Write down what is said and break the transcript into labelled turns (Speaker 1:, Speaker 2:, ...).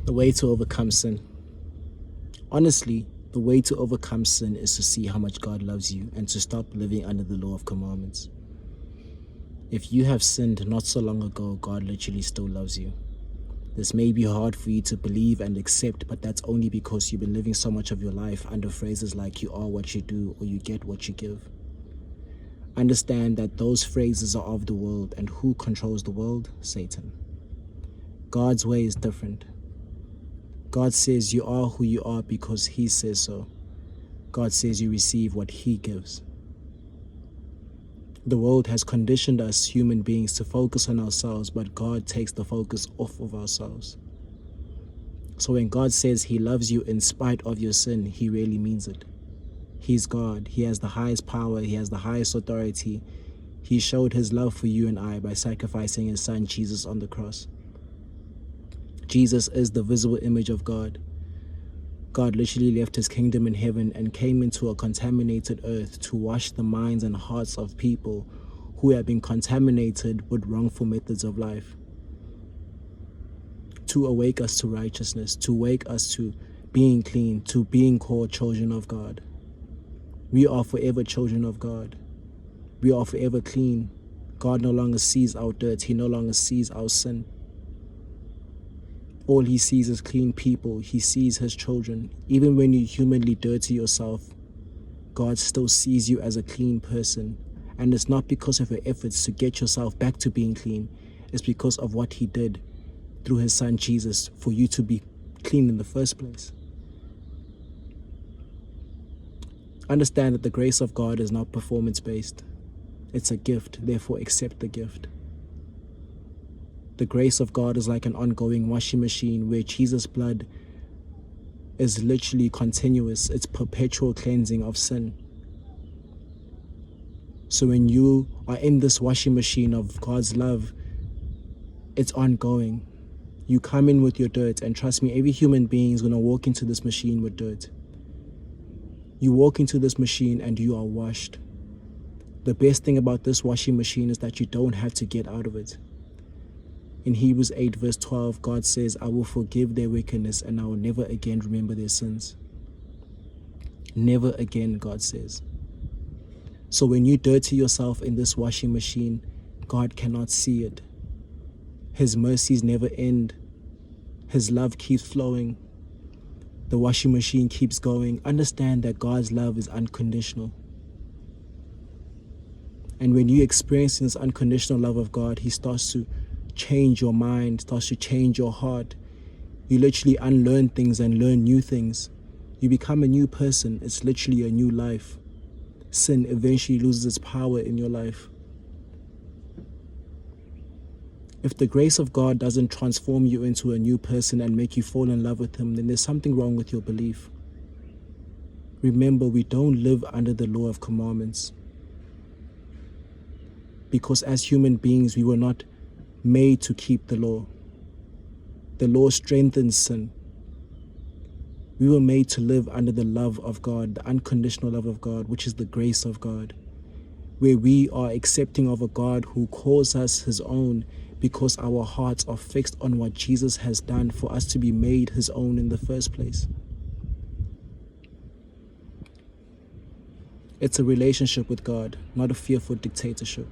Speaker 1: The way to overcome sin. Honestly, the way to overcome sin is to see how much God loves you and to stop living under the law of commandments. If you have sinned not so long ago, God literally still loves you. This may be hard for you to believe and accept, but that's only because you've been living so much of your life under phrases like you are what you do or you get what you give. Understand that those phrases are of the world, and who controls the world? Satan. God's way is different. God says you are who you are because He says so. God says you receive what He gives. The world has conditioned us human beings to focus on ourselves, but God takes the focus off of ourselves. So when God says He loves you in spite of your sin, He really means it. He's God. He has the highest power. He has the highest authority. He showed His love for you and I by sacrificing His Son Jesus on the cross. Jesus is the visible image of God. God literally left His kingdom in heaven and came into a contaminated earth to wash the minds and hearts of people who have been contaminated with wrongful methods of life. To awake us to righteousness, to wake us to being clean, to being called children of God. We are forever children of God. We are forever clean. God no longer sees our dirt. He no longer sees our sin. All He sees is clean people. He sees His children. Even when you humanly dirty yourself, God still sees you as a clean person. And it's not because of your efforts to get yourself back to being clean. It's because of what He did through His Son Jesus for you to be clean in the first place. Understand that the grace of God is not performance-based. It's a gift, therefore accept the gift. The grace of God is like an ongoing washing machine where Jesus' blood is literally continuous. It's perpetual cleansing of sin. So when you are in this washing machine of God's love, it's ongoing. You come in with your dirt, and trust me, every human being is going to walk into this machine with dirt. You walk into this machine and you are washed. The best thing about this washing machine is that you don't have to get out of it. In Hebrews 8 verse 12, God says, I will forgive their wickedness and I will never again remember their sins. Never again, God says. So when you dirty yourself in this washing machine, God cannot see it. His mercies never end. His love keeps flowing. The washing machine keeps going. Understand that God's love is unconditional. And when you experience this unconditional love of God, He starts to change your mind, starts to change your heart. You literally unlearn things and learn new things. You become a new person. It's literally a new life. Sin eventually loses its power in your life. If the grace of God doesn't transform you into a new person and make you fall in love with Him, then there's something wrong with your belief. Remember, we don't live under the law of commandments. Because as human beings, we were not made to keep the law. The law strengthens sin. We were made to live under the love of God, the unconditional love of God, which is the grace of God, where we are accepting of a God who calls us His own because our hearts are fixed on what Jesus has done for us to be made His own in the first place. It's a relationship with God, not a fearful dictatorship.